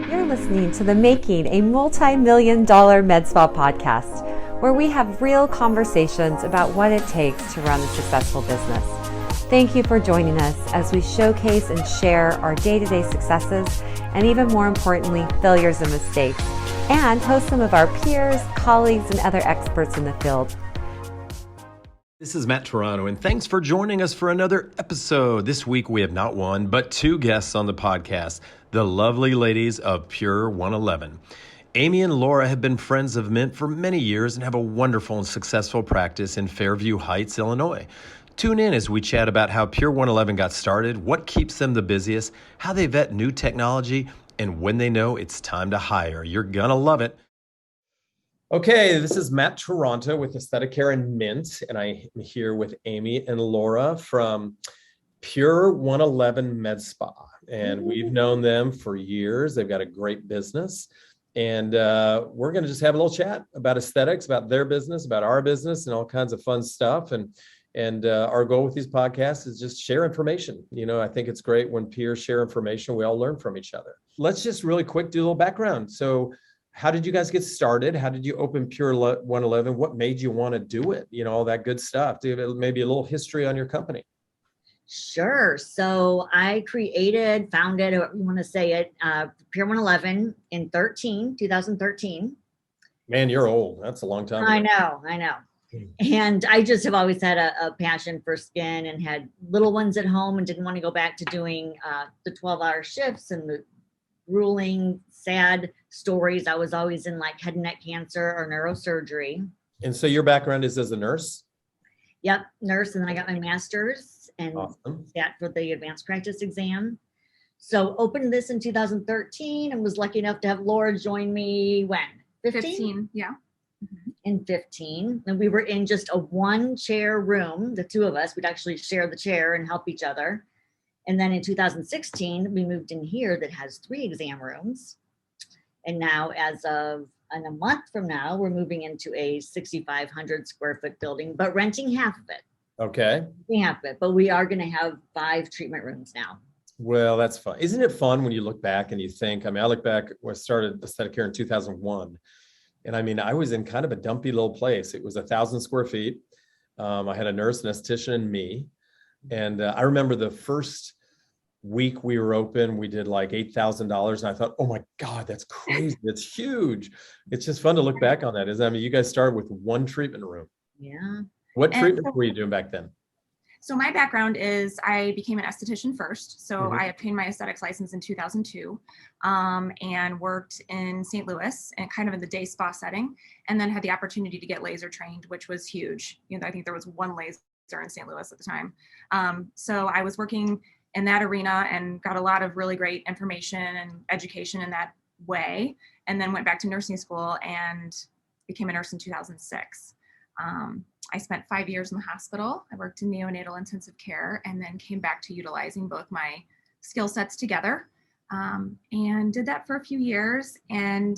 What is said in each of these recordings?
You're listening to the Making a Multi-Million-Dollar Med Spa podcast, where we have real conversations about what it takes to run a successful business. Thank you for joining us as we showcase and share our day-to-day successes and, even more importantly, failures and mistakes, and host some of our peers, colleagues, and other experts in the field. This is Matt Toronto, and thanks for joining us for another episode. This week we have not one, but two guests on the podcast, the lovely ladies of Pure 111. Amy and Laura have been friends of Mint for many years and have a wonderful and successful practice in Fairview Heights, Illinois. Tune in as we chat about how Pure 111 got started, what keeps them the busiest, how they vet new technology, and when they know it's time to hire. You're gonna love it. Okay, this is Matt Toronto with Aesthetic Care and Mint, and I am here with Amy and Laura from Pure 111 Med Spa. And we've known them for years. They've got a great business. And we're going to just have a little chat about aesthetics, about their business, about our business, and all kinds of fun stuff. And our goal with these podcasts is just share information. You know, I think it's great when peers share information. We all learn from each other. Let's just really quick do a little background. So how did you guys get started? How did you open Pure 111? What made you want to do it? You know, all that good stuff. Do you have maybe a little history on your company? Sure. So I founded, or you want to say it, Pure 111 in 2013. Man, you're old. That's a long time ago. I know. And I just have always had a passion for skin and had little ones at home and didn't want to go back to doing the 12-hour shifts and the grueling, sad stories. I was always in like head and neck cancer or neurosurgery. And so your background is as a nurse? Yep, nurse. And then I got my master's and Awesome. sat for the advanced practice exam. So opened this in 2013 and was lucky enough to have Laura join me when? 15, yeah. In 15. And we were in just a one chair room, the two of us. We'd actually share the chair and help each other. And then in 2016, we moved in here that has 3 exam rooms. And now as of a month from now, we're moving into a 6,500 square foot building, but renting half of it. Okay. Half of it, but we are going to have 5 treatment rooms now. Well, that's fun. Isn't it fun when you look back and you think, I mean, I look back when I started Aesthetic Care in 2001. And I mean, I was in kind of a dumpy little place. It was 1,000 square feet. I had a nurse, an esthetician, and me. And I remember the first week we were open, we did like $8,000. And I thought, oh my God, that's crazy. That's huge. It's just fun to look back on that. I mean, you guys started with 1 treatment room. Yeah. What treatment were you doing back then? So my background is I became an esthetician first. So I obtained my aesthetics license in 2002 and worked in St. Louis and kind of in the day spa setting, and then had the opportunity to get laser trained, which was huge. You know, I think there was 1 laser in St. Louis at the time. So I was working in that arena and got a lot of really great information and education in that way, and then went back to nursing school and became a nurse in 2006. I spent 5 years in the hospital. I worked in neonatal intensive care and then came back to utilizing both my skill sets together, and did that for a few years. And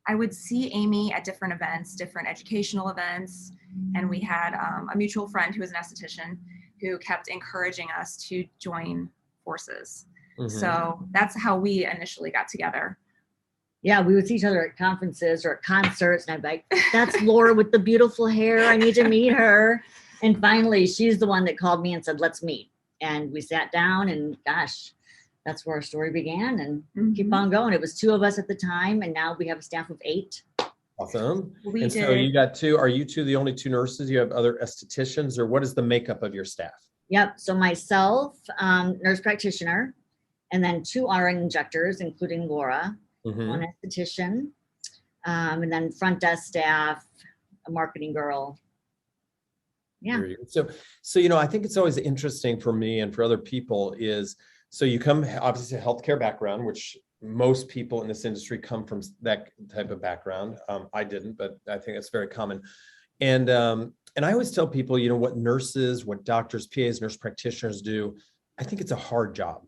I would see Amy at different events, different educational events. And we had a mutual friend who was an esthetician who kept encouraging us to join forces. So that's how we initially got together. Yeah, we would see each other at conferences or at concerts, and I'd be like, that's Laura with the beautiful hair. I need to meet her. And finally, she's the one that called me and said, let's meet. And we sat down, and gosh, that's where our story began, and keep on going. It was 2 of us at the time, and now we have a staff of 8. Awesome. So you got 2. Are you 2 the only 2 nurses? You have other estheticians, or what is the makeup of your staff? Yep. So myself, nurse practitioner, and then 2 RN injectors, including Laura. 1 esthetician, and then front desk staff, a marketing girl. Yeah. So, you know, I think it's always interesting for me and for other people is, so you come obviously a healthcare background, which most people in this industry come from that type of background. I didn't, but I think it's very common. And I always tell people, you know, what nurses, what doctors, PAs, nurse practitioners do, I think it's a hard job.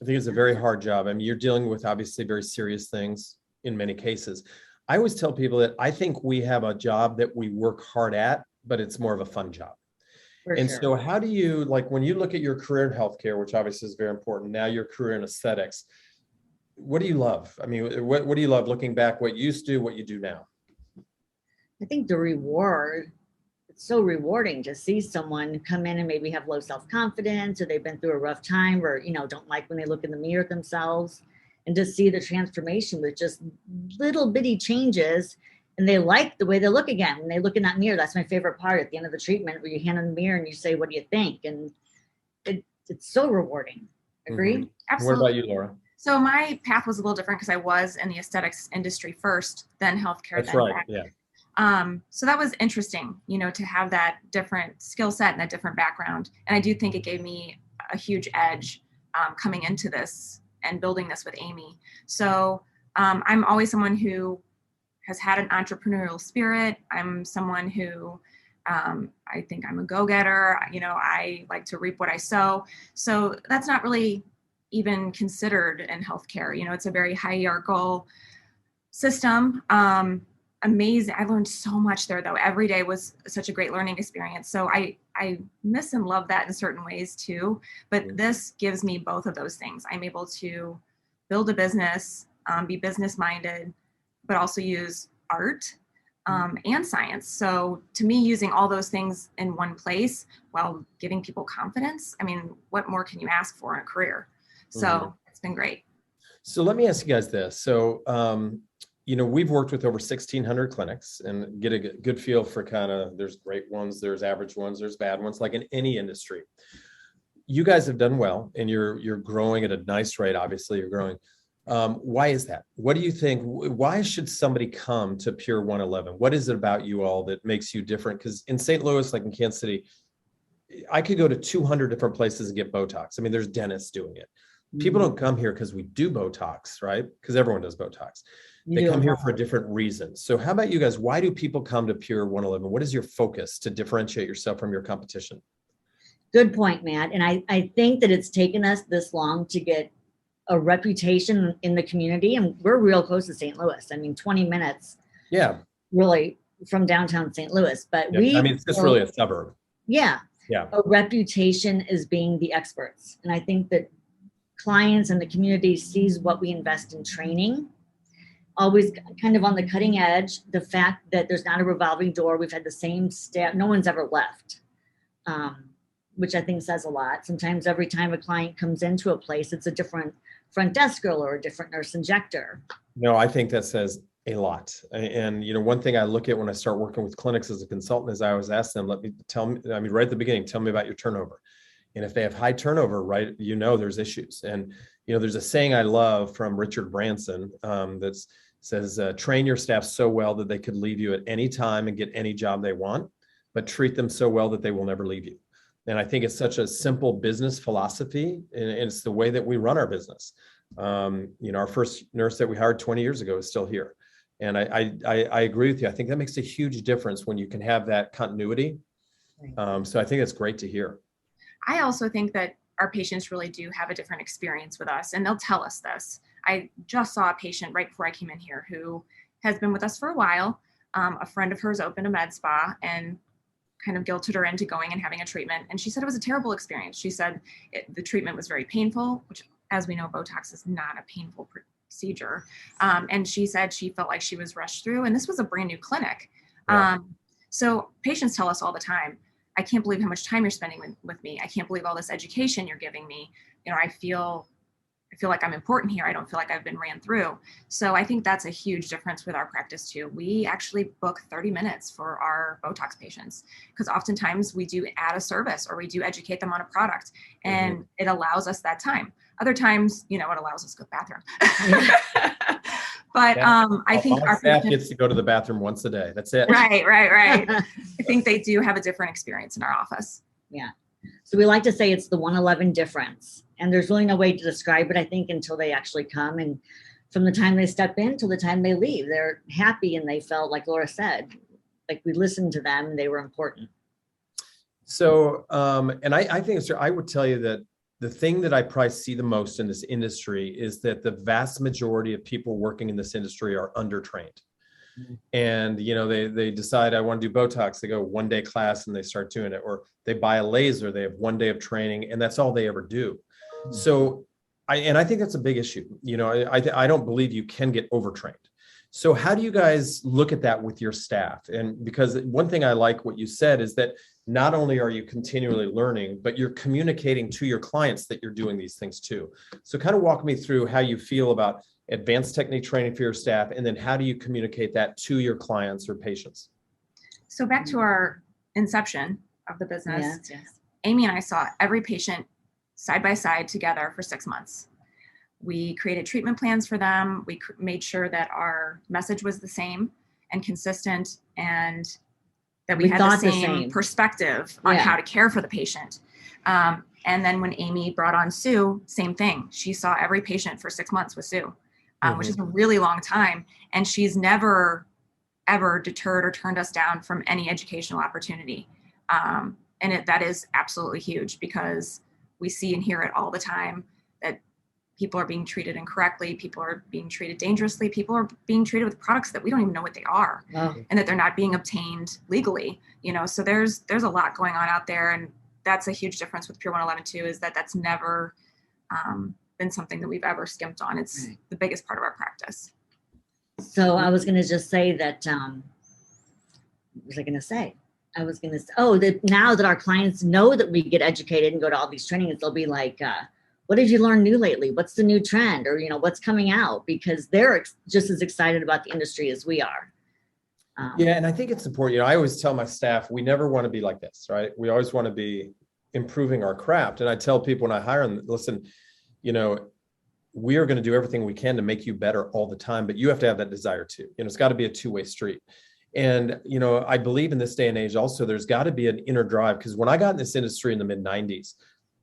I think it's a very hard job. I mean, you're dealing with obviously very serious things in many cases. I always tell people that I think we have a job that we work hard at, but it's more of a fun job. So how do you, like when you look at your career in healthcare, which obviously is very important, now your career in aesthetics, what do you love? I mean, what do you love looking back, what you used to do, what you do now? I think the reward, it's so rewarding to see someone come in and maybe have low self-confidence, or they've been through a rough time, or, don't like when they look in the mirror at themselves, and to see the transformation with just little bitty changes. And they like the way they look again when they look in that mirror. That's my favorite part at the end of the treatment, where you hand in the mirror and you say, what do you think? And it's so rewarding. Agree? Mm-hmm. Absolutely. What about you, Laura? So my path was a little different because I was in the aesthetics industry first, then healthcare. That's then right. back. Yeah. So that was interesting, to have that different skill set and that different background. And I do think it gave me a huge edge coming into this and building this with Amy. So I'm always someone who has had an entrepreneurial spirit. I'm someone who I think I'm a go-getter. I like to reap what I sow. So that's not really even considered in healthcare. It's a very hierarchical system. Amazing. I learned so much there, though. Every day was such a great learning experience. So I miss and love that in certain ways too. But this gives me both of those things. I'm able to build a business, be business minded, but also use art and science. So to me, using all those things in one place while giving people confidence, I mean, what more can you ask for in a career? So it's been great. So let me ask you guys this. So, we've worked with over 1,600 clinics and get a good feel for there's great ones, there's average ones, there's bad ones, like in any industry. You guys have done well, and you're growing at a nice rate. Obviously, you're growing. Why is that? What do you think? Why should somebody come to Pure 111? What is it about you all that makes you different? Because in St. Louis, like in Kansas City, I could go to 200 different places and get Botox. I mean, there's dentists doing it. People don't come here because we do Botox, right? Because everyone does Botox. They come here for a different reason. So how about you guys? Why do people come to Pure 111? What is your focus to differentiate yourself from your competition? Good point, Matt. And I think that it's taken us this long to get a reputation in the community. And we're real close to St. Louis. I mean, 20 minutes. Yeah. Really from downtown St. Louis. But it's just really a suburb. Yeah. Yeah. A reputation is being the experts. And I think that clients and the community sees what we invest in training, always kind of on the cutting edge. The fact that there's not a revolving door, we've had the same staff, no one's ever left, which I think says a lot. Sometimes every time a client comes into a place, it's a different front desk girl or a different nurse injector. No, I think that says a lot. And, one thing I look at when I start working with clinics as a consultant is I always ask them, right at the beginning, tell me about your turnover. And if they have high turnover, right, there's issues. And, there's a saying I love from Richard Branson that says, train your staff so well that they could leave you at any time and get any job they want, but treat them so well that they will never leave you. And I think it's such a simple business philosophy, and it's the way that we run our business. Our first nurse that we hired 20 years ago is still here. And I agree with you. I think that makes a huge difference when you can have that continuity. So I think it's great to hear. I also think that our patients really do have a different experience with us, and they'll tell us this. I just saw a patient right before I came in here who has been with us for a while. A friend of hers opened a med spa and kind of guilted her into going and having a treatment. And she said it was a terrible experience. She said the treatment was very painful, which, as we know, Botox is not a painful procedure. And she said she felt like she was rushed through, and this was a brand new clinic. Yeah. So patients tell us all the time, I can't believe how much time you're spending with me. I can't believe all this education you're giving me. I feel like I'm important here. I don't feel like I've been ran through. So I think that's a huge difference with our practice too. We actually book 30 minutes for our Botox patients because oftentimes we do add a service or we do educate them on a product, and it allows us that time. Other times, it allows us to go to the bathroom. But I think our staff gets to go to the bathroom once a day. That's it. Right. I think they do have a different experience in our office. Yeah. So we like to say it's the 111 difference. And there's really no way to describe it, I think, until they actually come. And from the time they step in till the time they leave, they're happy and they felt, like Laura said, like we listened to them and they were important. So, and I think, sir, I would tell you that the thing that I probably see the most in this industry is that the vast majority of people working in this industry are undertrained. And, they decide I want to do Botox. They go 1 day class and they start doing it, or they buy a laser. They have 1 day of training and that's all they ever do. So I think that's a big issue. I don't believe you can get overtrained. So how do you guys look at that with your staff? And because one thing I like what you said is that not only are you continually learning, but you're communicating to your clients that you're doing these things too. So kind of walk me through how you feel about advanced technique training for your staff, and then how do you communicate that to your clients or patients? So back to our inception of the business, Yes. Amy and I saw every patient side by side together for 6 months. We created treatment plans for them. We made sure that our message was the same and consistent, and that we had the same perspective on how to care for the patient. And then when Amy brought on Sue, same thing. She saw every patient for 6 months with Sue, which is a really long time. And she's never, ever deterred or turned us down from any educational opportunity. That is absolutely huge, because we see and hear it all the time that people are being treated incorrectly, people are being treated dangerously, people are being treated with products that we don't even know what they are, and that they're not being obtained legally. So there's a lot going on out there, and that's a huge difference with Pure 111 too, is that that's never been something that we've ever skimped on. It's the biggest part of our practice. So I was going to just say that, what was I going to say? That now that our clients know that we get educated and go to all these trainings, they'll be like, what have you learned new lately? What's the new trend? Or, what's coming out? Because they're just as excited about the industry as we are. And I think it's important. I always tell my staff, we never want to be like this, right? We always want to be improving our craft. And I tell people when I hire them, listen, we are going to do everything we can to make you better all the time, but you have to have that desire too. It's got to be a two-way street. And, I believe in this day and age also, there's got to be an inner drive, because when I got in this industry in the mid 90s,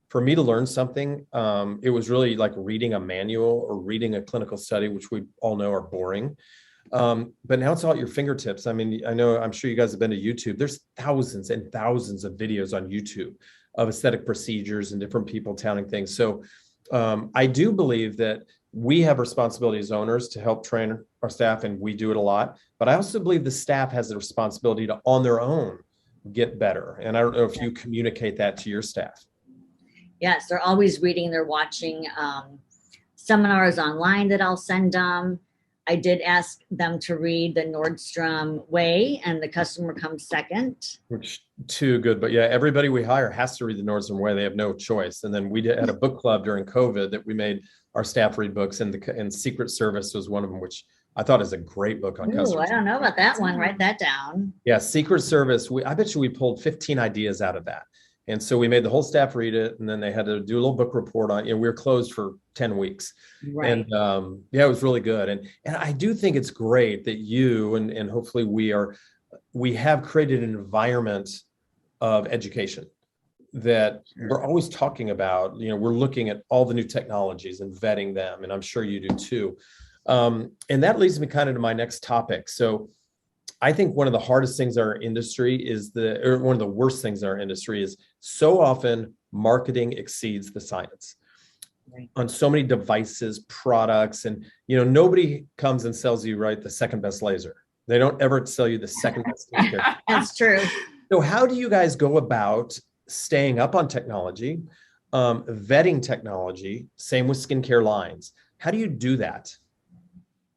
for me to learn something, it was really like reading a manual or reading a clinical study, which we all know are boring. But now it's all at your fingertips. I mean, I'm sure you guys have been to YouTube. There's thousands and thousands of videos on YouTube of aesthetic procedures and different people touting things. So I do believe that we have responsibility as owners to help train our staff, and we do it a lot. But I also believe the staff has the responsibility to, on their own, get better. And I don't know if you communicate that to your staff. Yes, they're always reading, they're watching seminars online that I'll send them. I did ask them to read the Nordstrom Way, and the customer comes second. Which too good. But yeah, everybody we hire has to read the Nordstrom Way. They have no choice. And then we had a book club during COVID that we made our staff read books, and Secret Service was one of them, which I thought is a great book on customers. I don't know about that one. Write that down. Yeah, Secret Service. I bet you we pulled 15 ideas out of that. And so we made the whole staff read it, and then they had to do a little book report on it. We were closed for 10 weeks. Right. And it was really good. And I do think it's great that you and hopefully we have created an environment of education that we're always talking about. We're looking at all the new technologies and vetting them, and I'm sure you do too. And that leads me kind of to my next topic. So I think one of the hardest things in our industry or one of the worst things in our industry is so often marketing exceeds the science on so many devices, products, and nobody comes and sells you the second best laser. They don't ever sell you the second best skincare. That's true. So how do you guys go about staying up on technology, vetting technology, same with skincare lines? How do you do that?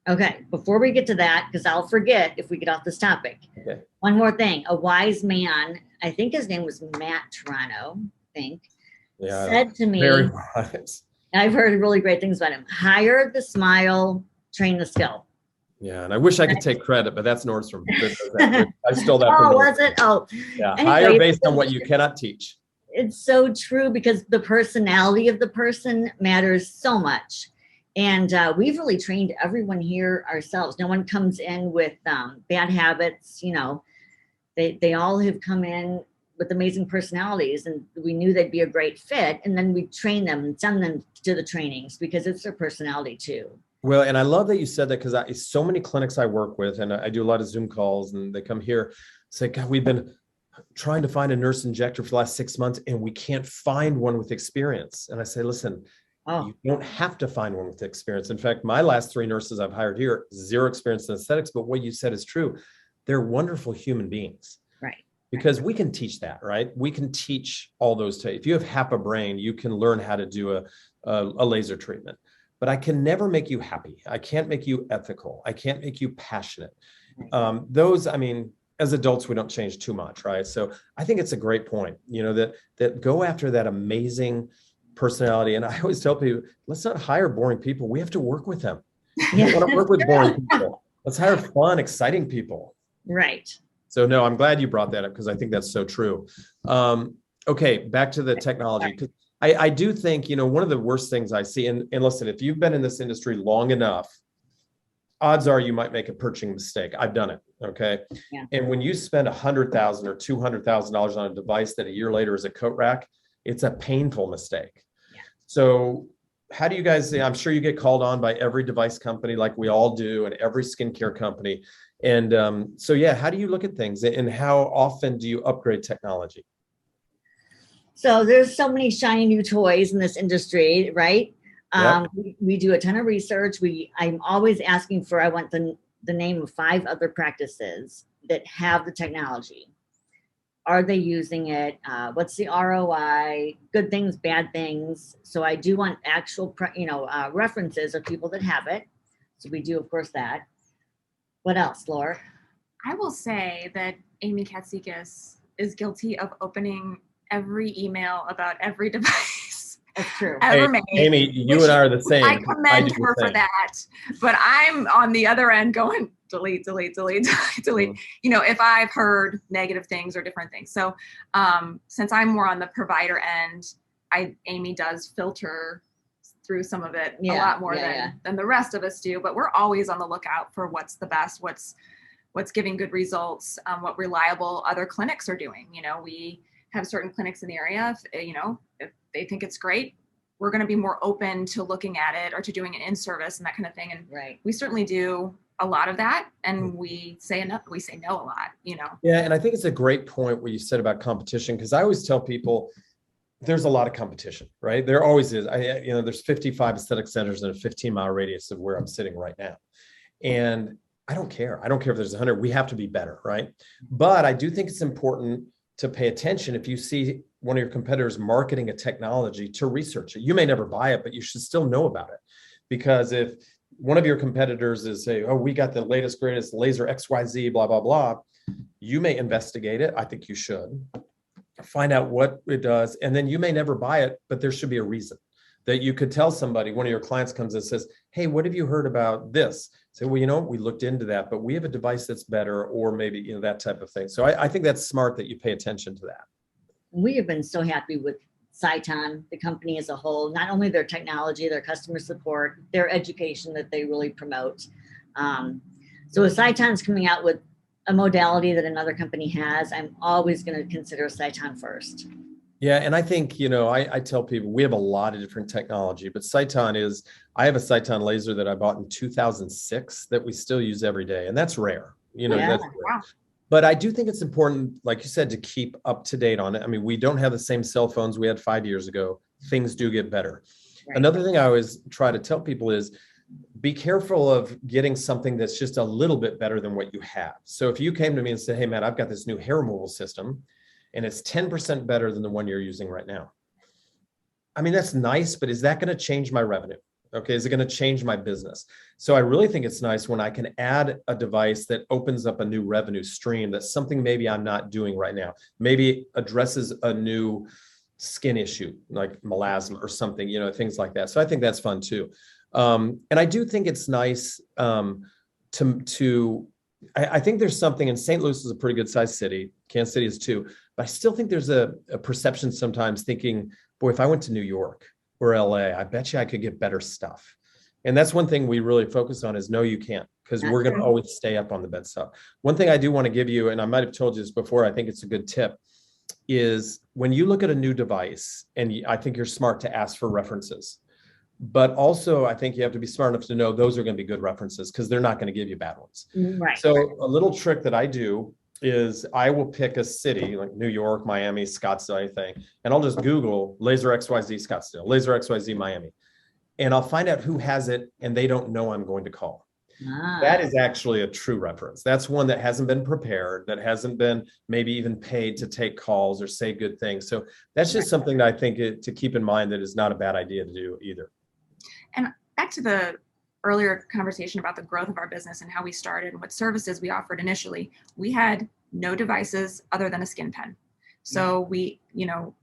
Okay, before we get to that, because I'll forget if we get off this topic. Okay. One more thing. A wise man, I think his name was Matt Toronto, said to me, very wise. I've heard really great things about him. Hire the smile, train the skill. Yeah, and I wish I could take credit, but that's Nordstrom. I stole that from was it? Oh. Yeah, anyway, hire based on what you cannot teach. It's so true, because the personality of the person matters so much. And we've really trained everyone here ourselves. No one comes in with bad habits. They all have come in with amazing personalities, and we knew they'd be a great fit. And then we train them and send them to the trainings, because it's their personality too. Well, and I love that you said that, because so many clinics I work with, and I do a lot of Zoom calls, and they come here, say, God, we've been trying to find a nurse injector for the last 6 months, and we can't find one with experience. And I say, listen, you don't have to find one with experience. In fact, my last 3 nurses I've hired here, 0 experience in aesthetics, but what you said is true. They're wonderful human beings. Right. Because we can teach that, right? We can teach all those. If you have half a brain, you can learn how to do a laser treatment, but I can never make you happy. I can't make you ethical. I can't make you passionate. Those, I mean, as adults, we don't change too much, right? So I think it's a great point, that go after that amazing personality. And I always tell people, let's not hire boring people. We have to work with them. We want to work with boring people. Let's hire fun, exciting people. Right. So no, I'm glad you brought that up because I think that's so true. Okay, back to the technology. 'Cause I do think, one of the worst things I see, and listen, if you've been in this industry long enough, odds are you might make a purchasing mistake. I've done it. Okay. Yeah. And when you spend $100,000 or $200,000 on a device that a year later is a coat rack, it's a painful mistake. Yeah. So how do you guys say, I'm sure you get called on by every device company like we all do and every skincare company. And so, yeah, how do you look at things and how often do you upgrade technology? So there's so many shiny new toys in this industry, right? Yep. We do a ton of research. I'm always asking for, I want the name of 5 other practices that have the technology. Are they using it? What's the ROI? Good things, bad things. So I do want actual, references of people that have it. So we do, of course, that. What else, Laura? I will say that Amy Katsikas is guilty of opening every email about every device That's true. ever made. Amy, you and I are the same. I commend do her the for same. that, but I'm on the other end going delete, delete, delete, delete, delete. Mm-hmm. If I've heard negative things or different things. So since I'm more on the provider end, Amy does filter through some of it a lot more than the rest of us do, but we're always on the lookout for what's the best, what's giving good results, what reliable other clinics are doing. We have certain clinics in the area, if they think it's great, we're going to be more open to looking at it or to doing an in-service and that kind of thing. And we certainly do a lot of that. And we say no a lot, Yeah. And I think it's a great point what you said about competition, because I always tell people there's a lot of competition, right? There always is. There's 55 aesthetic centers in a 15-mile radius of where I'm sitting right now. And I don't care. I don't care if there's 100. We have to be better, right? But I do think it's important to pay attention if you see one of your competitors marketing a technology to research it. You may never buy it, but you should still know about it. Because if one of your competitors is say, oh, we got the latest, greatest laser XYZ, blah, blah, blah, you may investigate it. I think you should find out what it does. And then you may never buy it, but there should be a reason that you could tell somebody. One of your clients comes and says, hey, what have you heard about this? Say, well, we looked into that, but we have a device that's better, or maybe, that type of thing. So I think that's smart that you pay attention to that. We have been so happy with Sciton, the company as a whole, not only their technology, their customer support, their education that they really promote. So if Sciton's coming out with a modality that another company has, I'm always going to consider Sciton first. Yeah. And I think, I tell people we have a lot of different technology, but I have a Sciton laser that I bought in 2006 that we still use every day. And that's rare, that's rare. Wow. But I do think it's important, like you said, to keep up to date on it. I mean, we don't have the same cell phones we had 5 years ago. Things do get better. Right. Another thing I always try to tell people is be careful of getting something that's just a little bit better than what you have. So if you came to me and said, hey, Matt, I've got this new hair removal system, and it's 10% better than the one you're using right now. I mean, that's nice, but is that going to change my revenue? Okay, is it going to change my business? So I really think it's nice when I can add a device that opens up a new revenue stream. That's something maybe I'm not doing right now. Maybe addresses a new skin issue like melasma or something, things like that. So I think that's fun too. And I do think it's nice I think there's something, and St. Louis is a pretty good sized city. Kansas City is too. But I still think there's a perception sometimes thinking, boy, if I went to New York or LA, I bet you I could get better stuff. And that's one thing we really focus on is no, you can't, because we're going to always stay up on the bed stuff. One thing I do want to give you, and I might have told you this before, I think it's a good tip, is when you look at a new device, and I think you're smart to ask for references, but also I think you have to be smart enough to know those are going to be good references because they're not going to give you bad ones. Right. So a little trick that I do is I will pick a city like New York, Miami, Scottsdale, anything, and I'll just Google laser XYZ Scottsdale, laser XYZ Miami, and I'll find out who has it, and they don't know I'm going to call. That is actually a true reference. That's one that hasn't been prepared, that hasn't been maybe even paid to take calls or say good things. So that's just something that I think to keep in mind that is not a bad idea to do either. And back to the earlier conversation about the growth of our business and how we started and what services we offered initially, we had no devices other than a skin pen. So we,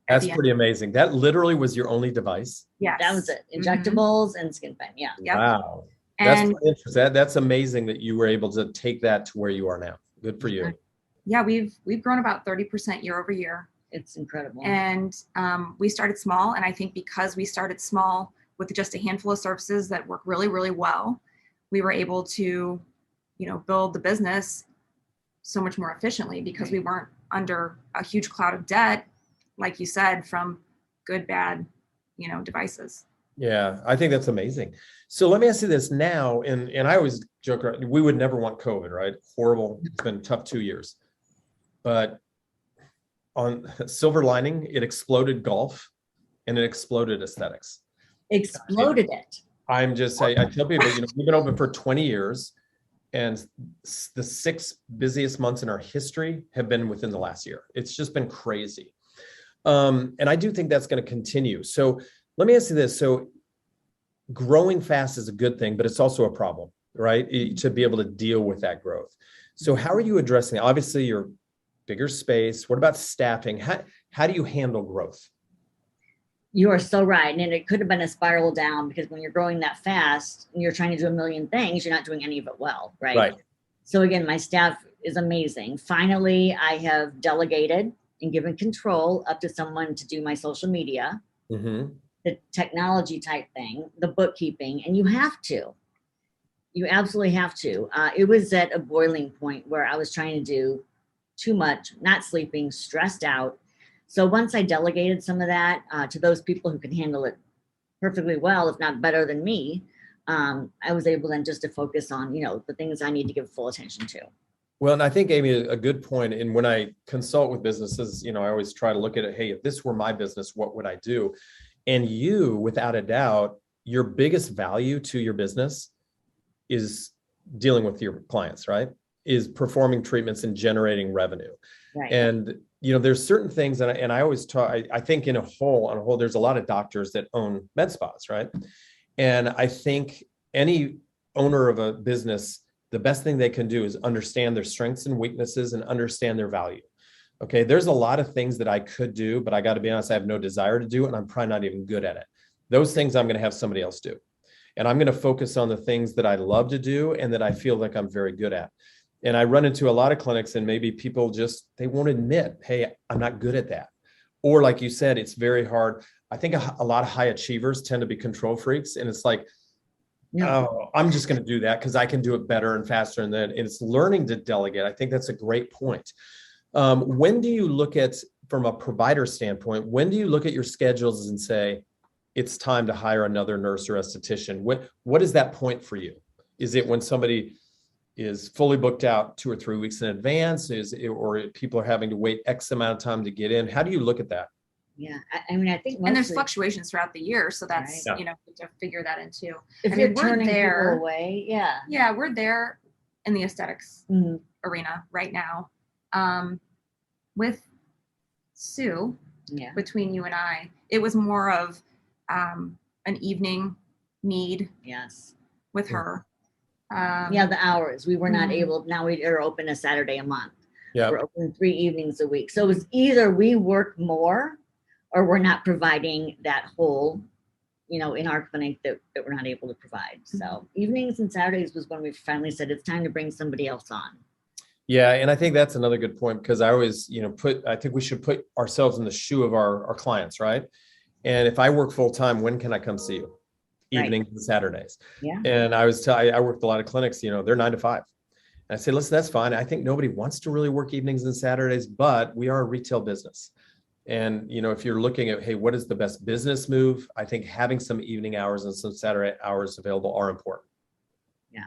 that's pretty amazing. That literally was your only device. Yeah, that was it. Injectables and skin pen. Yeah. Yep. Wow. That's interesting. That's amazing that you were able to take that to where you are now. Good for you. Yeah, we've grown about 30% year over year. It's incredible. And we started small. And I think because we started small with just a handful of services that work really, really well, we were able to, build the business so much more efficiently because we weren't under a huge cloud of debt, like you said, from good, bad, devices. Yeah, I think that's amazing. So let me ask you this now, and I always joke around, we would never want COVID, right? Horrible. It's been a tough 2 years. But on silver lining, it exploded golf and it exploded aesthetics. Exploded it. I'm just saying, I tell people, we've been open for 20 years and the 6 busiest months in our history have been within the last year. It's just been crazy. And I do think that's going to continue. So let me ask you this. So growing fast is a good thing, but it's also a problem, right? To be able to deal with that growth. So how are you addressing it? Obviously, you're bigger space. What about staffing? How do you handle growth? You are so right. And it could have been a spiral down because when you're growing that fast and you're trying to do a million things, you're not doing any of it well, right? Right. So again, my staff is amazing. Finally, I have delegated and given control up to someone to do my social media. Mm-hmm. The technology type thing, the bookkeeping, and you have to. You absolutely have to. It was at a boiling point where I was trying to do too much, not sleeping, stressed out. So once I delegated some of that to those people who can handle it perfectly well, if not better than me, I was able then just to focus on, the things I need to give full attention to. Well, and I think, Amy, a good point. And when I consult with businesses, I always try to look at it. Hey, if this were my business, what would I do? And you, without a doubt, your biggest value to your business is dealing with your clients, right? Is performing treatments and generating revenue. Right. And, there's certain things, and I always talk, I think on a whole, there's a lot of doctors that own med spas, right? And I think any owner of a business, the best thing they can do is understand their strengths and weaknesses and understand their value. Okay, there's a lot of things that I could do, but I got to be honest, I have no desire to do it, and I'm probably not even good at it. Those things I'm going to have somebody else do. And I'm going to focus on the things that I love to do and that I feel like I'm very good at. And I run into a lot of clinics and maybe people they won't admit, hey, I'm not good at that. Or like you said, it's very hard. I think a lot of high achievers tend to be control freaks. And it's like, oh, I'm just going to do that because I can do it better and faster. And then it's learning to delegate. I think that's a great point. When do you look at, from a provider standpoint, when do you look at your schedules and say, it's time to hire another nurse or esthetician? What is that point for you? Is it when somebody is fully booked out 2 or 3 weeks in advance? Or people are having to wait X amount of time to get in? How do you look at that? Yeah, I think and there's fluctuations throughout the year, so that's right. To figure that in too. If you're turning people away, yeah, we're there in the aesthetics arena right now. With Sue, between you and I, it was more of an evening need. Yes, with her. The hours we were not able. Now we are open a Saturday a month. Yeah, we're open 3 evenings a week. So it was either we work more, or we're not providing that whole, in our clinic that we're not able to provide. So evenings and Saturdays was when we finally said it's time to bring somebody else on. Yeah, and I think that's another good point because I always, I think we should put ourselves in the shoe of our clients, right? And if I work full time, when can I come see you? Evenings and Saturdays. Yeah. And I worked a lot of clinics, they're 9 to 5. And I say, listen, that's fine. I think nobody wants to really work evenings and Saturdays, but we are a retail business. And, if you're looking at, hey, what is the best business move? I think having some evening hours and some Saturday hours available are important. Yeah,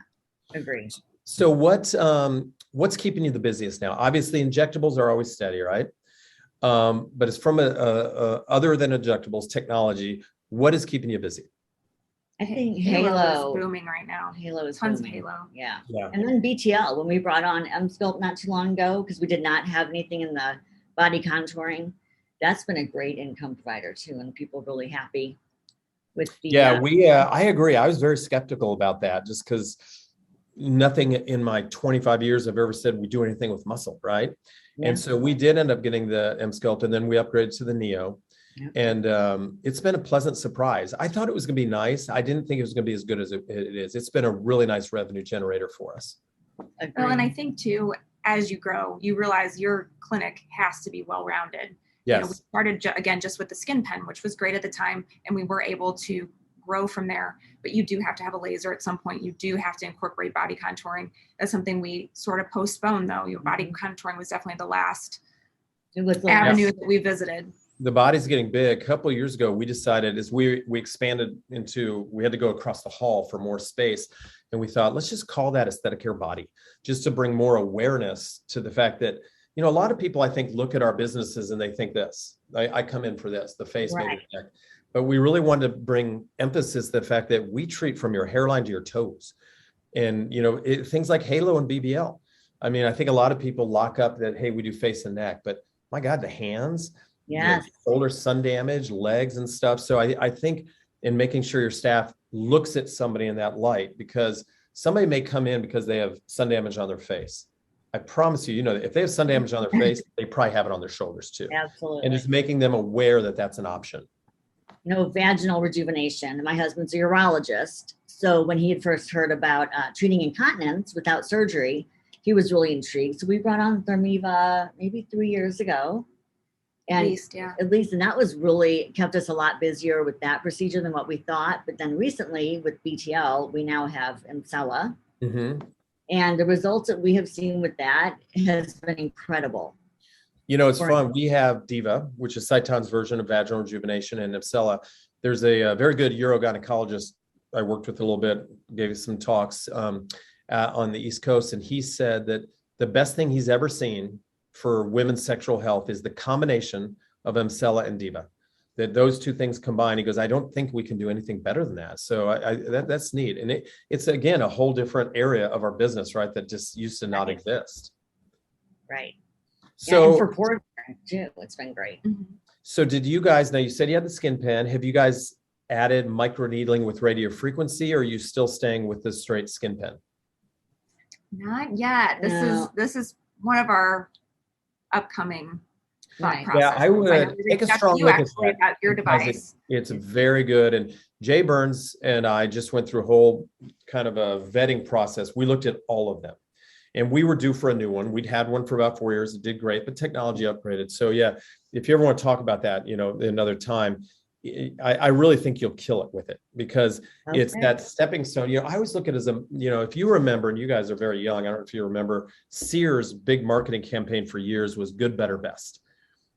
agreed. So what's keeping you the busiest now? Obviously, injectables are always steady, right? But it's from other than injectables, technology, what is keeping you busy? I think Halo is booming right now. Halo is tons booming. of Halo. Yeah. Yeah. And then BTL, when we brought on Sculpt not too long ago, because we did not have anything in the body contouring, that's been a great income provider too, and people really happy with the. I agree. I was very skeptical about that just because nothing in my 25 years I've ever said we do anything with muscle, right? Yeah. And so we did end up getting the M-Sculpt, and then we upgraded to the Neo. Yeah. And it's been a pleasant surprise. I thought it was going to be nice. I didn't think it was going to be as good as it is. It's been a really nice revenue generator for us. Well, and I think too, as you grow, you realize your clinic has to be well-rounded. Yes. We started again just with the skin pen, which was great at the time, and we were able to grow from there. But you do have to have a laser at some point. You do have to incorporate body contouring. That's something we sort of postponed, though. Body contouring was definitely the last avenue that we visited. The body's getting big. A couple of years ago, we decided as we expanded into, we had to go across the hall for more space. And we thought, let's just call that aesthetic hair body, just to bring more awareness to the fact that, a lot of people, I think, look at our businesses and they think this, I come in for this, the face, maybe the neck. But we really wanted to bring emphasis to the fact that we treat from your hairline to your toes. And, things like Halo and BBL. I mean, I think a lot of people lock up that, hey, we do face and neck, but my God, the hands, shoulder, sun damage, legs and stuff. So I think in making sure your staff looks at somebody in that light, because somebody may come in because they have sun damage on their face. I promise you, if they have sun damage on their face, they probably have it on their shoulders too. Absolutely. And just making them aware that that's an option. Vaginal rejuvenation. My husband's a urologist. So when he had first heard about treating incontinence without surgery, he was really intrigued. So we brought on Thermiva maybe 3 years ago. And at least, and that was really kept us a lot busier with that procedure than what we thought. But then recently with BTL, we now have Emcella. Mm-hmm. And the results that we have seen with that has been incredible. It's fun. We have Diva, which is Saiton's version of vaginal rejuvenation, and Emcella. There's a very good urogynecologist I worked with a little bit, gave some talks on the East Coast. And he said that the best thing he's ever seen for women's sexual health is the combination of Emcella and Diva. That those two things combined, he goes, I don't think we can do anything better than that. So that's neat. And it's, again, a whole different area of our business, right? That just used to not exist. Right. So and for porn too, it's been great. Mm-hmm. So did you guys, now you said you had the skin pen. Have you guys added microneedling with radio frequency, or are you still staying with the straight skin pen? Not yet. This is one of our upcoming thought process. Yeah, I would take a strong look at that about your device. It's very good. And Jay Burns and I just went through a whole kind of a vetting process. We looked at all of them, and we were due for a new one. We'd had one for about 4 years. It did great, but technology upgraded. So yeah, if you ever want to talk about that, another time, I really think you'll kill it with it, because it's that stepping stone. I always look at it as if you remember, and you guys are very young, I don't know if you remember, Sears' big marketing campaign for years was good, better, best,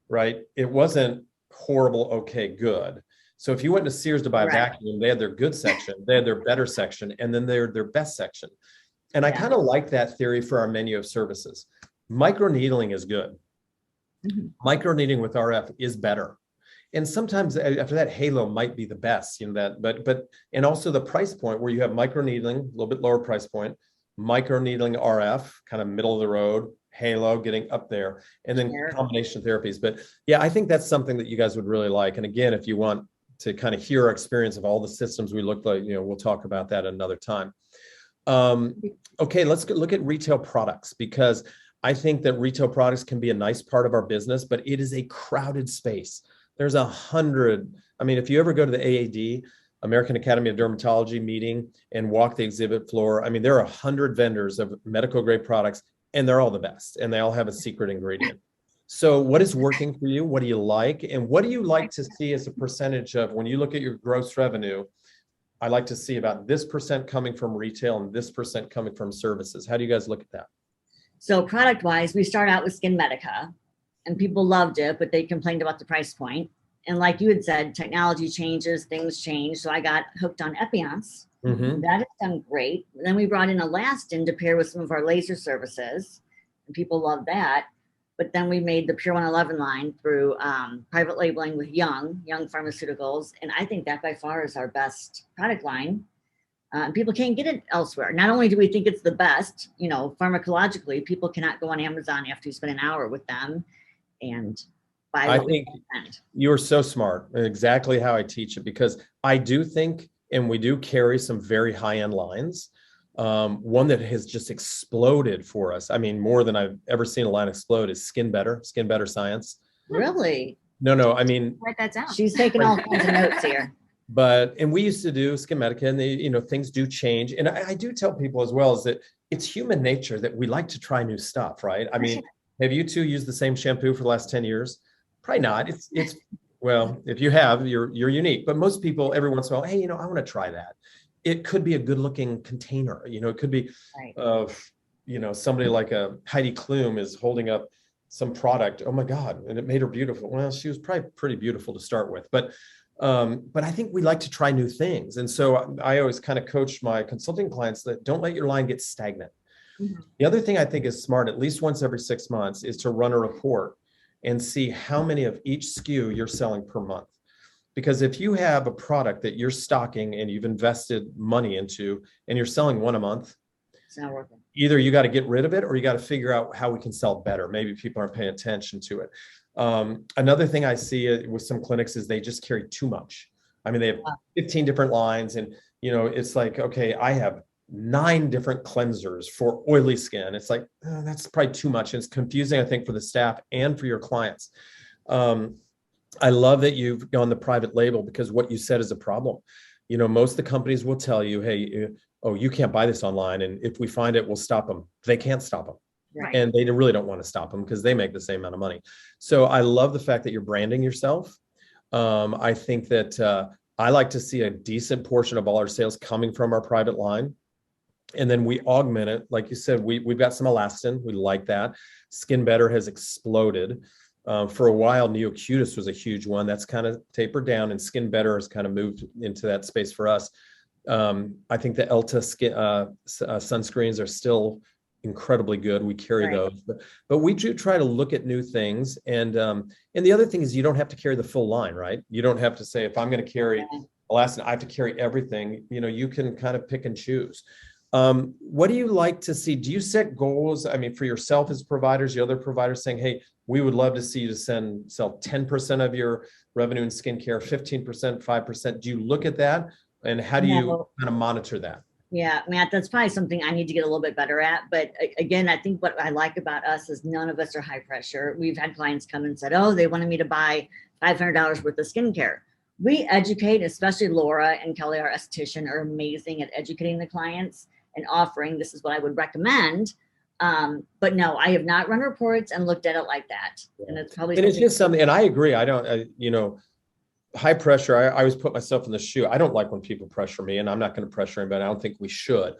right? It wasn't horrible, okay, good. So if you went to Sears to buy a vacuum, they had their good section, they had their better section, and then their best section. And I kind of like that theory for our menu of services. Microneedling is good. Mm-hmm. Microneedling with RF is better. And sometimes after that, Halo might be the best, but and also the price point where you have microneedling, a little bit lower price point, microneedling RF, kind of middle of the road, Halo getting up there, and then combination therapies. But yeah, I think that's something that you guys would really like. And again, if you want to kind of hear our experience of all the systems we looked like, we'll talk about that another time. Okay, let's look at retail products, because I think that retail products can be a nice part of our business, but it is a crowded space. There's 100. I mean, if you ever go to the AAD, American Academy of Dermatology meeting, and walk the exhibit floor, I mean, there are 100 vendors of medical grade products, and they're all the best, and they all have a secret ingredient. So what is working for you? What do you like? And what do you like to see as a percentage of, when you look at your gross revenue, I like to see about this % coming from retail and this % coming from services. How do you guys look at that? So product wise, we start out with Skin Medica, and people loved it, but they complained about the price point. And like you had said, technology changes, things change. So I got hooked on Epiance. Mm-hmm. That has done great. Then we brought in Elastin to pair with some of our laser services, and people love that. But then we made the Pure 111 line through private labeling with Young Pharmaceuticals. And I think that by far is our best product line. People can't get it elsewhere. Not only do we think it's the best, pharmacologically, people cannot go on Amazon after you spend an hour with them and buy what I think you're so smart, and exactly how I teach it, because I do think, and we do carry some very high-end lines. One that has just exploded for us. I mean, more than I've ever seen a line explode is Skin Better Science. Really? No, I mean, Write that down. She's taking all kinds of notes here. And we used to do Skin Medica, and things do change. And I do tell people as well is that it's human nature that we like to try new stuff, right? I mean, have you two used the same shampoo for the last 10 years? Probably not. It's well, if you have, you're unique. But most people, every once in a while, hey, I want to try that. It could be a good looking container. It could be, somebody like a Heidi Klum is holding up some product. Oh my God. And it made her beautiful. Well, she was probably pretty beautiful to start with, but I think we like to try new things. And so I always kind of coach my consulting clients that don't let your line get stagnant. Mm-hmm. The other thing I think is smart, at least once every 6 months, is to run a report and see how many of each SKU you're selling per month. Because if you have a product that you're stocking and you've invested money into and you're selling one a month, it's not working. Either you got to get rid of it or you got to figure out how we can sell better. Maybe people aren't paying attention to it. Another thing I see with some clinics is they just carry too much. I mean, they have 15 different lines and, it's like, okay, I have 9 different cleansers for oily skin. It's like, that's probably too much. And it's confusing, I think, for the staff and for your clients. I love that you've gone the private label because what you said is a problem. Most of the companies will tell you, hey, you can't buy this online. And if we find it, we'll stop them. They can't stop them. Right. And they really don't want to stop them because they make the same amount of money. So I love the fact that you're branding yourself. I think that I like to see a decent portion of all our sales coming from our private line. And then we augment it. Like you said, we've got some elastin. We like that. Skin Better has exploded. For a while, Neocutis was a huge one. That's kind of tapered down, and Skin Better has kind of moved into that space for us. I think the Elta sunscreens are still incredibly good. We carry those, but we do try to look at new things. And the other thing is you don't have to carry the full line, right? You don't have to say, if I'm going to carry elastin, I have to carry everything. You can kind of pick and choose. What do you like to see? Do you set goals? I mean, for yourself as providers, the other providers saying, hey, we would love to see you to sell 10% of your revenue in skincare, 15%, 5%. Do you look at that? And how do you kind of monitor that? Yeah, Matt, that's probably something I need to get a little bit better at. But again, I think what I like about us is none of us are high pressure. We've had clients come and said, they wanted me to buy $500 worth of skincare. We educate, especially Laura and Kelly, our esthetician, are amazing at educating the clients and offering, this is what I would recommend. But no, I have not run reports and looked at it like that. And it's probably, and it's just something, and I agree. I don't, high pressure. I always put myself in the shoe. I don't like when people pressure me, and I'm not going to pressure anybody. I don't think we should.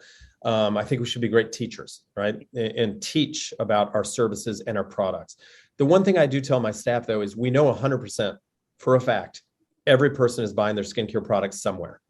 I think we should be great teachers, right? And teach about our services and our products. The one thing I do tell my staff though, is we know 100% for a fact, every person is buying their skincare products somewhere.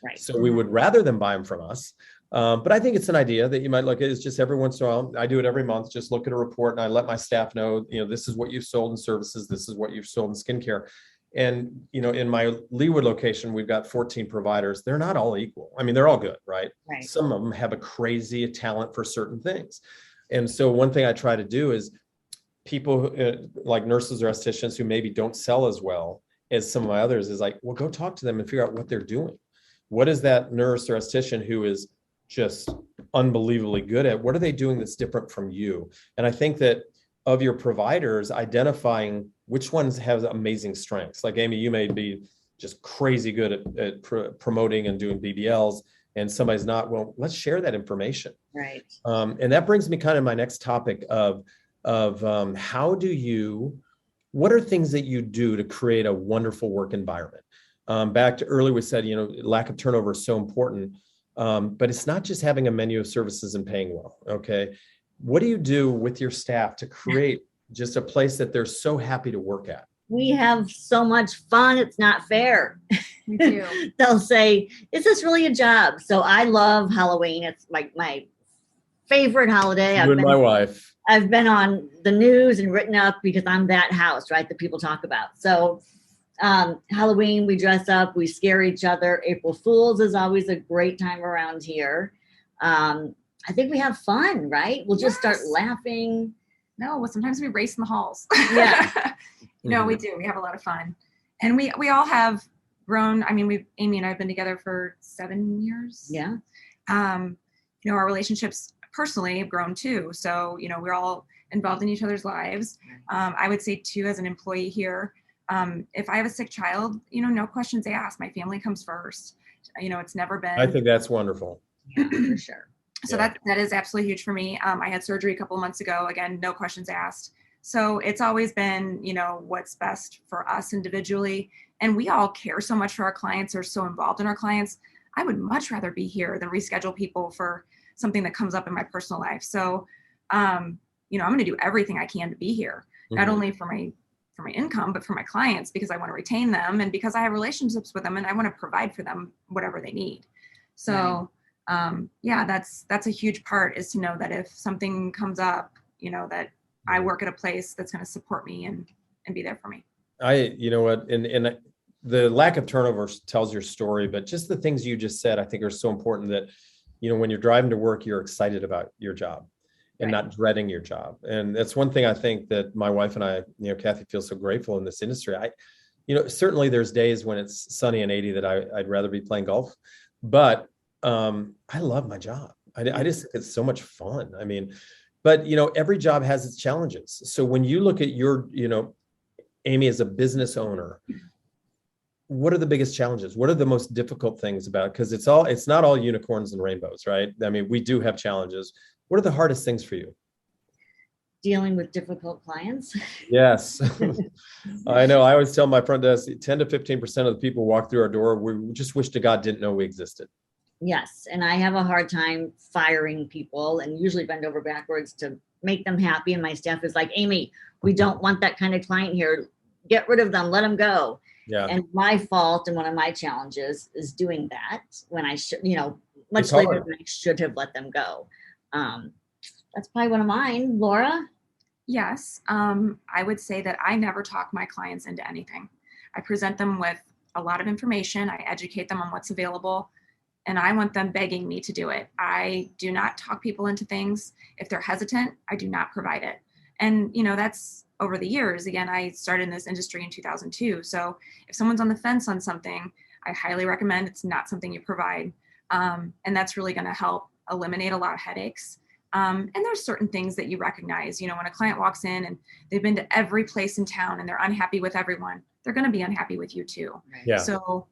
Right. So we would rather them buy them from us. But I think it's an idea that you might look at. It's just every once in a while, I do it every month, just look at a report and I let my staff know, this is what you've sold in services. This is what you've sold in skincare. And, in my Leawood location, we've got 14 providers. They're not all equal. I mean, they're all good, right? Some of them have a crazy talent for certain things. And so one thing I try to do is people like nurses or estheticians who maybe don't sell as well as some of my others is like, well, go talk to them and figure out what they're doing. What is that nurse or esthetician who is just unbelievably good at? What are they doing that's different from you? And I think that of your providers, identifying which ones have amazing strengths. Like Amy, you may be just crazy good at promoting and doing BBLs, and somebody's not. Well, let's share that information. Right. And that brings me kind of my next topic of what are things that you do to create a wonderful work environment? Back to earlier, we said, lack of turnover is so important, but it's not just having a menu of services and paying well. Okay. What do you do with your staff to create just a place that they're so happy to work at? We have so much fun. It's not fair. We do. They'll say, is this really a job? So I love Halloween. It's like my favorite holiday. You and my wife. I've been on the news and written up because I'm that house, right, that people talk about. So Halloween, we dress up, we scare each other. April Fools is always a great time around here. I think we have fun, right? We'll just start laughing. No, well, sometimes we race in the halls. Yeah. No, we do. We have a lot of fun. And we all have grown. I mean, Amy and I have been together for 7 years. Yeah. Our relationships personally have grown too. So, we're all involved in each other's lives. I would say too, as an employee here, if I have a sick child, no questions asked. My family comes first. It's never been. I think that's wonderful. Yeah, for sure. So that is absolutely huge for me. I had surgery a couple of months ago. Again, no questions asked. So it's always been, what's best for us individually. And we all care so much for our clients, are so involved in our clients. I would much rather be here than reschedule people for something that comes up in my personal life. So, I'm going to do everything I can to be here, not only for my income, but for my clients, because I want to retain them and because I have relationships with them and I want to provide for them whatever they need. So, that's a huge part, is to know that if something comes up, that I work at a place that's going to support me and be there for me. You know what, and the lack of turnover tells your story, but just the things you just said, I think are so important that, when you're driving to work, you're excited about your job and not dreading your job. And that's one thing I think that my wife and I, Kathy, feels so grateful in this industry. Certainly there's days when it's sunny and 80 that I'd rather be playing golf, but I love my job. I just think it's so much fun. I mean, but every job has its challenges. So when you look at your, Amy, as a business owner, what are the biggest challenges? What are the most difficult things about? Because it's not all unicorns and rainbows, right? I mean, we do have challenges. What are the hardest things for you? Dealing with difficult clients. Yes. I know. I always tell my front desk, 10 to 15% of the people who walk through our door, we just wish to God didn't know we existed. Yes. And I have a hard time firing people and usually bend over backwards to make them happy. And my staff is like, Amy, we don't want that kind of client here. Get rid of them. Let them go. Yeah. And my fault and one of my challenges is doing that when I should, much later than I should have let them go. That's probably one of mine. Laura? Yes. I would say that I never talk my clients into anything. I present them with a lot of information. I educate them on what's available, and I want them begging me to do it. I do not talk people into things. If they're hesitant, I do not provide it. And, that's over the years. Again, I started in this industry in 2002. So if someone's on the fence on something, I highly recommend it's not something you provide. And that's really going to help eliminate a lot of headaches. And there's certain things that you recognize, when a client walks in and they've been to every place in town and they're unhappy with everyone, they're going to be unhappy with you too. Yeah. So,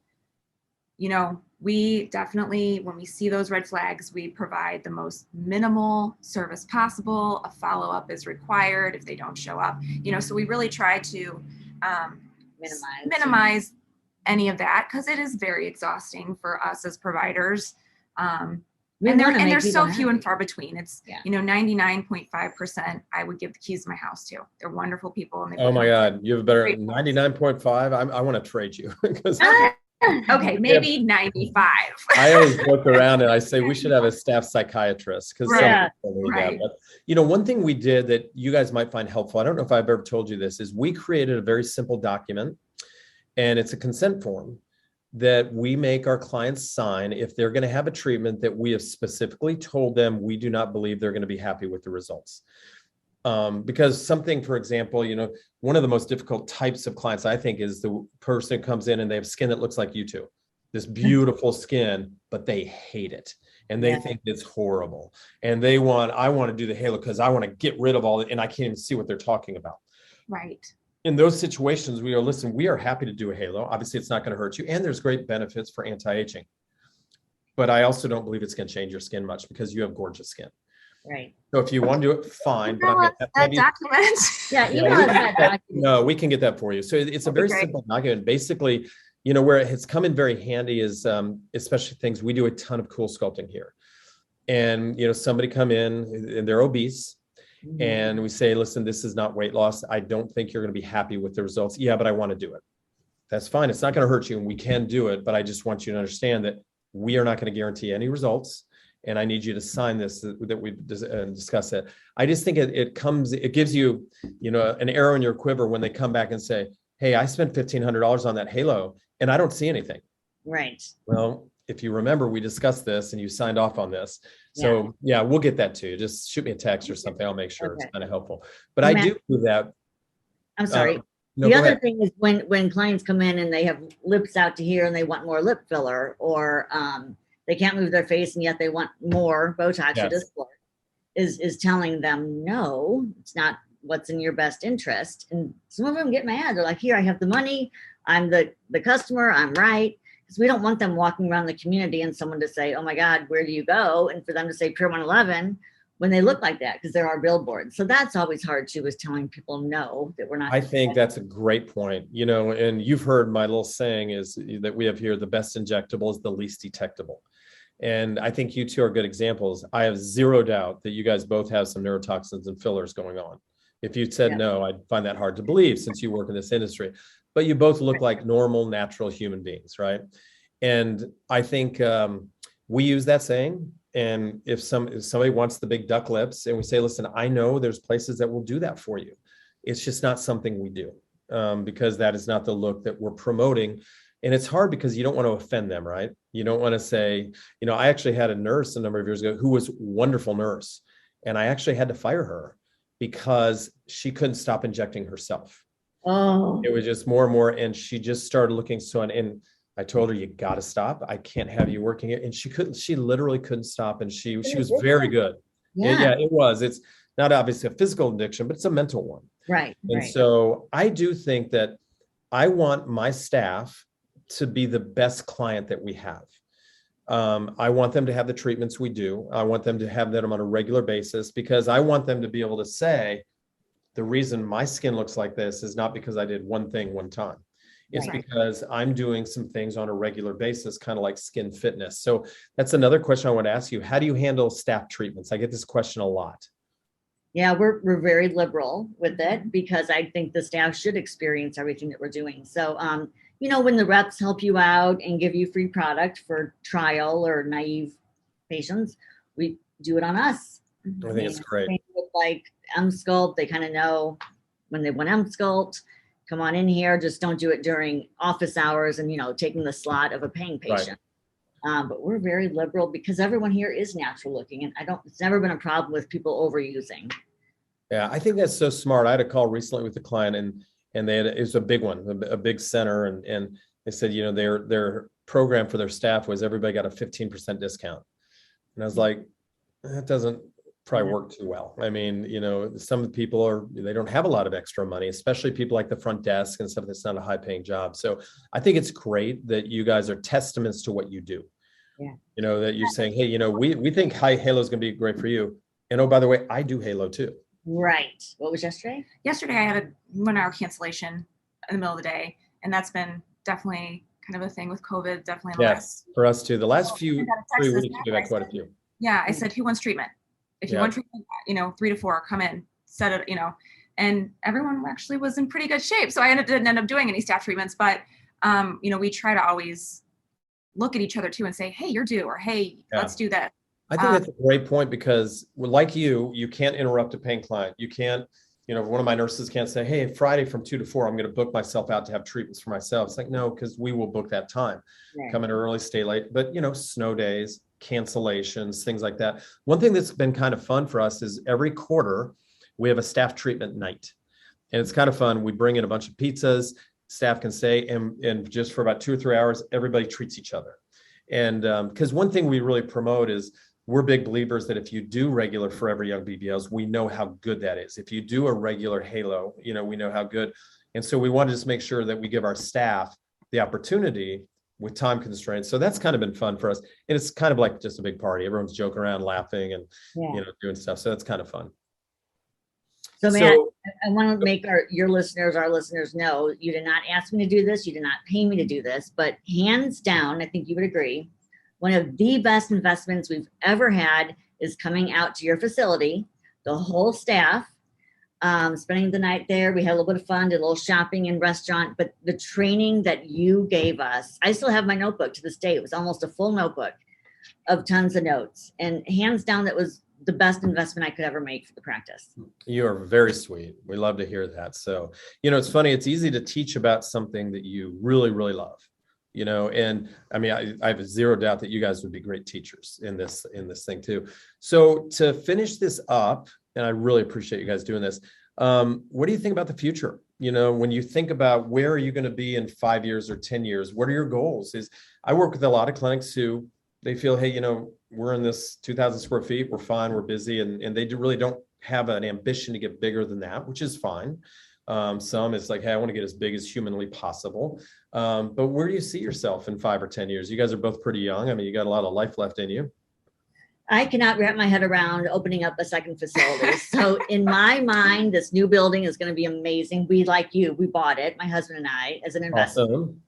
we definitely, when we see those red flags, we provide the most minimal service possible. A follow-up is required if they don't show up, so we really try to minimize any of that, because it is very exhausting for us as providers. And they're so few and far between. It's, 99.5%, I would give the keys to my house to. They're wonderful people. And oh my God, you have a better 99.5. I want to trade you. because okay, maybe 95. I always joke around and I say we should have a staff psychiatrist, because some people need that. But, one thing we did that you guys might find helpful, I don't know if I've ever told you this, is we created a very simple document, and it's a consent form that we make our clients sign if they're going to have a treatment that we have specifically told them we do not believe they're going to be happy with the results. Because something, for example, one of the most difficult types of clients, I think, is the person who comes in and they have skin that looks like you two, this beautiful skin, but they hate it. And they think it's horrible. And I want to do the halo because I want to get rid of all it. And I can't even see what they're talking about. Right. In those situations, we are happy to do a halo. Obviously, it's not going to hurt you. And there's great benefits for anti-aging. But I also don't believe it's going to change your skin much, because you have gorgeous skin. Right. So if you want to do it, fine. But that document. Email us that document. No, we can get that for you. So it's a very simple document. Basically, where it has come in very handy is, especially things, we do a ton of cool sculpting here. And, somebody come in and they're obese. Mm-hmm. And we say, listen, this is not weight loss. I don't think you're going to be happy with the results. Yeah, but I want to do it. That's fine. It's not going to hurt you, and we can do it. But I just want you to understand that we are not going to guarantee any results. and I need you to sign this that we discussed it. I just think it gives you, an arrow in your quiver when they come back and say, hey, I spent $1,500 on that halo and I don't see anything. Right. Well, if you remember, we discussed this and you signed off on this. So yeah, we'll get that to you. Just shoot me a text or something. I'll make sure it's kind of helpful. But I do that. I'm sorry. No, the other thing is when clients come in and they have lips out to here and they want more lip filler, or they can't move their face and yet they want more Botox or Dysport, is telling them, no, it's not what's in your best interest. And some of them get mad. They're like, here, I have the money. I'm the customer. I'm right. Because we don't want them walking around the community and someone to say, oh my God, where do you go? And for them to say Pure 111 when they look like that, because there are billboards. So that's always hard too, is telling people no, that we're not. I think that's a great point. And you've heard my little saying is that we have here, the best injectable is the least detectable. And I think you two are good examples. I have zero doubt that you guys both have some neurotoxins and fillers going on. If you said no, I'd find that hard to believe since you work in this industry. But you both look like normal, natural human beings, right? And I think we use that saying. And if somebody wants the big duck lips and we say, listen, I know there's places that will do that for you. It's just not something we do because that is not the look that we're promoting. And it's hard because you don't want to offend them, right? You don't want to say, I actually had a nurse a number of years ago who was a wonderful nurse. And I actually had to fire her because she couldn't stop injecting herself. Oh, it was just more and more. And she just started looking and I told her, you got to stop. I can't have you working it. And she literally couldn't stop. And she was very good. Yeah, it was. It's not obviously a physical addiction, but it's a mental one. Right. And so I do think that I want my staff to be the best client that we have. I want them to have the treatments we do. I want them to have them on a regular basis because I want them to be able to say, the reason my skin looks like this is not because I did one thing one time. It's because I'm doing some things on a regular basis, kind of like skin fitness. So that's another question I want to ask you. How do you handle staff treatments? I get this question a lot. Yeah, we're very liberal with it because I think the staff should experience everything that we're doing. So, when the reps help you out and give you free product for trial or naive patients, we do it on us. I think it's great. With like Emsculpt, they kind of know when they want Emsculpt. Come on in here, just don't do it during office hours and, taking the slot of a paying patient. Right. But we're very liberal because everyone here is natural looking. And it's never been a problem with people overusing. Yeah, I think that's so smart. I had a call recently with a client and it was a big one, a big center. And they said, their program for their staff was everybody got a 15% discount. And I was like, that doesn't probably work too well. I mean, some people they don't have a lot of extra money, especially people like the front desk and stuff. That's not a high paying job. So I think it's great that you guys are testaments to what you do. Yeah. That you're saying, hey, we think high halo is going to be great for you. And oh, by the way, I do halo too. Right. What was yesterday? Yesterday, I had a 1 hour cancellation in the middle of the day. And that's been definitely kind of a thing with COVID. Definitely. For us too. The last 3 weeks, we've had quite a few. Yeah. I said, who wants treatment? If you want treatment, 3 to 4, come in, set it, and everyone actually was in pretty good shape. So I didn't end up doing any staff treatments, but, we try to always look at each other too and say, hey, you're due, or hey, let's do that. I think that's a great point because like you can't interrupt a paying client. You can't, one of my nurses can't say, hey, Friday from 2 to 4, I'm going to book myself out to have treatments for myself. It's like, no, because we will book that time. Right. Come in early, stay late, but snow days, cancellations, things like that. One thing that's been kind of fun for us is every quarter we have a staff treatment night, and it's kind of fun. We bring in a bunch of pizzas, staff can stay, and just for about 2 or 3 hours, everybody treats each other. And because one thing we really promote is we're big believers that if you do regular Forever Young BBLs, we know how good that is. If you do a regular halo, we know how good. And so we want to just make sure that we give our staff the opportunity with time constraints. So that's kind of been fun for us. And it's kind of like just a big party. Everyone's joking around, laughing and, doing stuff. So that's kind of fun. So Matt, I want to make our listeners know, you did not ask me to do this. You did not pay me to do this, but hands down, I think you would agree, one of the best investments we've ever had is coming out to your facility, the whole staff, spending the night there. We had a little bit of fun, did a little shopping and restaurant, but the training that you gave us, I still have my notebook to this day. It was almost a full notebook of tons of notes. And hands down, that was the best investment I could ever make for the practice. You are very sweet. We love to hear that. So, it's funny. It's easy to teach about something that you really, really love, and I mean, I have zero doubt that you guys would be great teachers in this thing too. So to finish this up, and I really appreciate you guys doing this. What do you think about the future? When you think about where are you going to be in 5 years or 10 years, what are your goals? I work with a lot of clinics who they feel, hey, we're in this 2,000 square feet, we're fine, we're busy, and they really don't have an ambition to get bigger than that, which is fine. Some it's like, hey, I want to get as big as humanly possible. But where do you see yourself in 5 or 10 years? You guys are both pretty young. I mean, you got a lot of life left in you. I cannot wrap my head around opening up a second facility. So in my mind, this new building is going to be amazing. We, like you, we bought it, my husband and I, as an investment.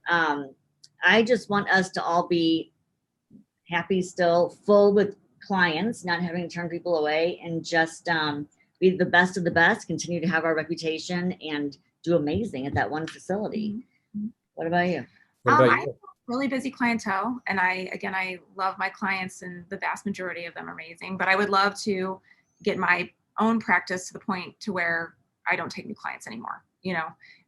Awesome. I just want us to all be happy, still full with clients, not having to turn people away, and just be the best of the best, continue to have our reputation and do amazing at that one facility. Mm-hmm. What about you? I have really busy clientele, and I love my clients, and the vast majority of them are amazing, but I would love to get my own practice to the point to where I don't take new clients anymore,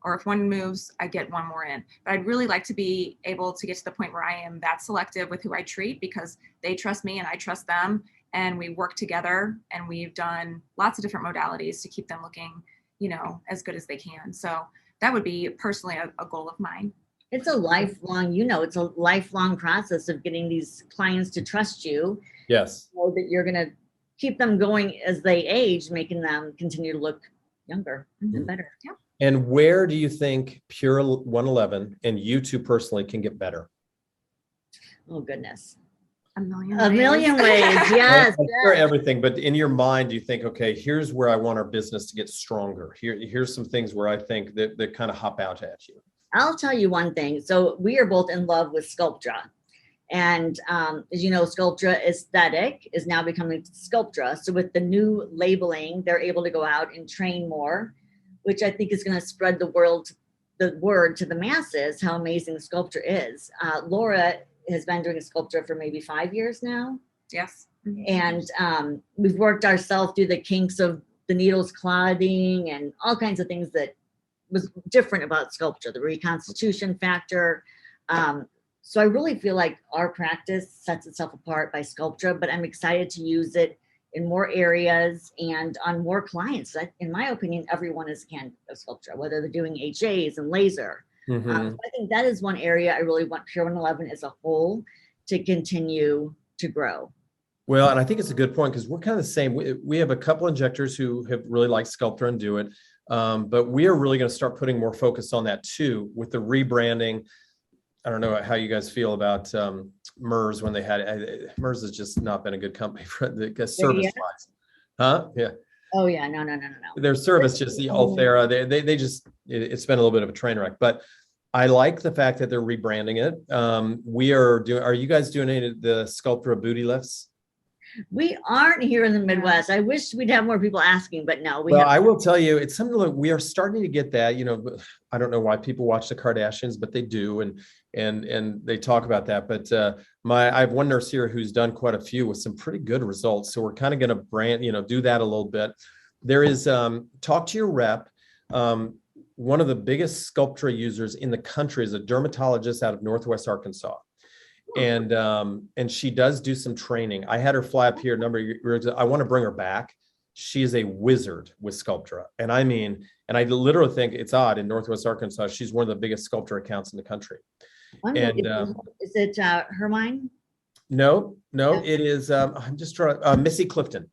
or if one moves, I get one more in. But I'd really like to be able to get to the point where I am that selective with who I treat, because they trust me and I trust them, and we work together, and we've done lots of different modalities to keep them looking, as good as they can. So that would be personally a goal of mine. It's a lifelong process of getting these clients to trust you. Yes. So that you're going to keep them going as they age, making them continue to look younger and better. Yeah. And where do you think Pure 111 and you two personally can get better? Oh, goodness. A million ways. Yes. For everything, but in your mind, do you think, okay, here's where I want our business to get stronger. Here's some things where I think that kind of hop out at you. I'll tell you one thing. So we are both in love with Sculptra. And as you know, Sculptra Aesthetic is now becoming Sculptra. So with the new labeling, they're able to go out and train more, which I think is going to spread the word to the masses, how amazing Sculptra is. Laura has been doing Sculptra for maybe 5 years now. Yes. And we've worked ourselves through the kinks of the needles clogging and all kinds of things that was different about Sculptra, the reconstitution factor. So I really feel like our practice sets itself apart by Sculptra, but I'm excited to use it in more areas and on more clients. In my opinion, everyone is a candidate of Sculptra, whether they're doing HAs and laser. Mm-hmm. So I think that is one area I really want Pure 111 as a whole to continue to grow. Well, and I think it's a good point because we're kind of the same. We have a couple injectors who have really liked Sculptra and do it. But we are really going to start putting more focus on that too with the rebranding. I don't know how you guys feel about MERS when they had MERS has just not been a good company for the service wise. Huh? Yeah. Oh yeah. No. Their service, just the Althera, they just, it's been a little bit of a train wreck, but I like the fact that they're rebranding it. Are you guys doing any of the Sculptra booty lifts? We aren't here in the Midwest. I wish we'd have more people asking, but no. I will tell you, it's something like we are starting to get that. I don't know why people watch the Kardashians, but they do, and they talk about that. But I have one nurse here who's done quite a few with some pretty good results. So we're kind of going to do that a little bit. There is talk to your rep. One of the biggest Sculptra users in the country is a dermatologist out of Northwest Arkansas. And she does do some training. I had her fly up here a number of years ago. I want to bring her back. She is a wizard with Sculptra. And I literally think it's odd in Northwest Arkansas. She's one of the biggest Sculptra accounts in the country. Is it Hermine? No, it is. I'm just trying. Missy Clifton.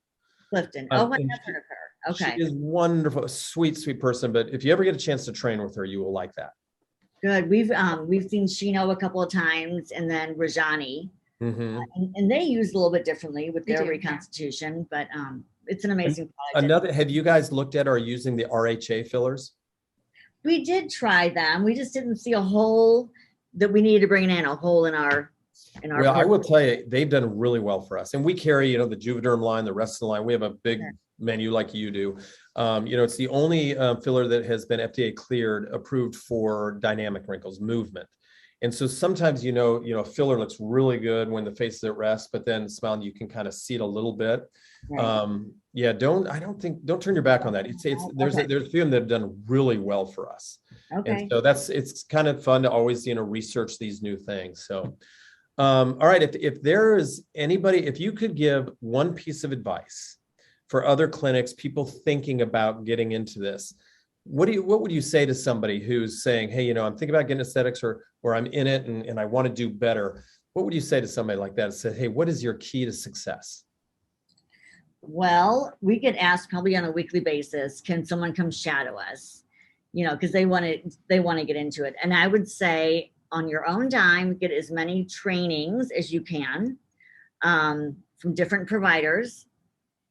Clifton. Oh, I've heard of her. Okay. She is wonderful, a sweet person. But if you ever get a chance to train with her, you will like that. Good. We've seen Shino a couple of times, and then Rajani, and they use a little bit differently with their reconstitution, but it's an amazing product. Have you guys looked at or are using the RHA fillers? We did try them. We just didn't see a hole that we needed to bring in, a hole in our. Well, I will tell you, they've done really well for us, and we carry, the Juvederm line, the rest of the line. We have a big menu like you do. It's the only filler that has been FDA cleared, approved for dynamic wrinkles, movement. And so sometimes, a filler looks really good when the face is at rest, but then smiling, you can kind of see it a little bit. Right. Don't turn your back on that. There's a few of them that have done really well for us. Okay. And so it's kind of fun to always, research these new things. So, all right. If there is anybody, if you could give one piece of advice for other clinics, people thinking about getting into this, what would you say to somebody who's saying, hey, I'm thinking about getting aesthetics or I'm in it and I want to do better? What would you say to somebody like that? Say, hey, what is your key to success? Well, we get asked probably on a weekly basis, can someone come shadow us? Because they want to get into it. And I would say on your own dime, get as many trainings as you can from different providers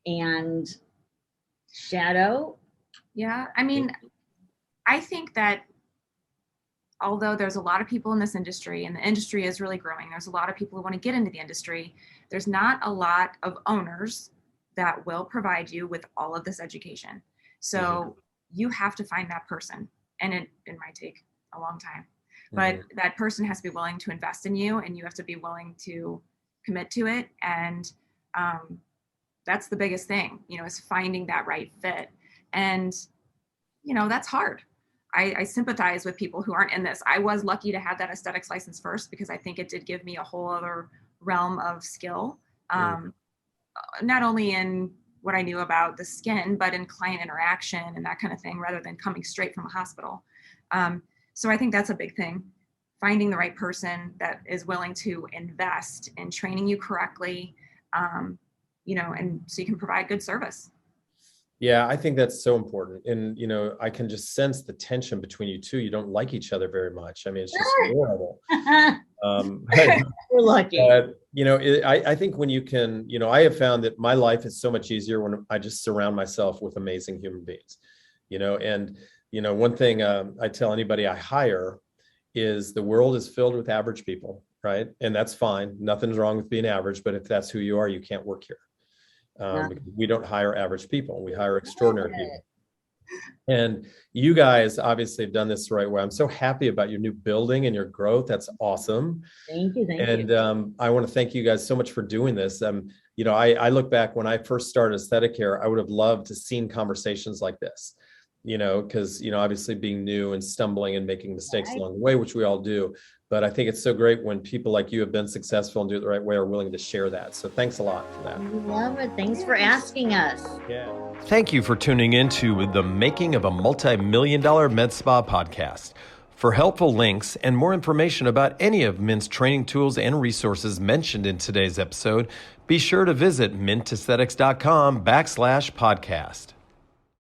and shadow. Yeah. I mean, I think that although there's a lot of people in this industry and the industry is really growing, there's a lot of people who want to get into the industry. There's not a lot of owners that will provide you with all of this education. So you have to find that person, and it might take a long time, but that person has to be willing to invest in you, and you have to be willing to commit to it. And that's the biggest thing, is finding that right fit. And, that's hard. I sympathize with people who aren't in this. I was lucky to have that aesthetics license first because I think it did give me a whole other realm of skill. Not only in what I knew about the skin, but in client interaction and that kind of thing, rather than coming straight from a hospital. So I think that's a big thing, finding the right person that is willing to invest in training you correctly, and so you can provide good service. Yeah, I think that's so important. And, I can just sense the tension between you two. You don't like each other very much. I mean, it's just horrible. We're lucky. I think when you can, I have found that my life is so much easier when I just surround myself with amazing human beings, one thing I tell anybody I hire is the world is filled with average people, right? And that's fine. Nothing's wrong with being average, but if that's who you are, you can't work here. We don't hire average people. We hire extraordinary people. And you guys obviously have done this the right way. I'm so happy about your new building and your growth. That's awesome. Thank you. I want to thank you guys so much for doing this. I look back when I first started aesthetic care, I would have loved to seen conversations like this, because, obviously being new and stumbling and making mistakes along the way, which we all do. But I think it's so great when people like you have been successful and do it the right way are willing to share that. So thanks a lot for that. We love it. Thanks for asking us. Yeah. Thank you for tuning into the Making of a Multi-Million-Dollar Med Spa podcast. For helpful links and more information about any of Mint's training tools and resources mentioned in today's episode, be sure to visit mintaesthetics.com/podcast.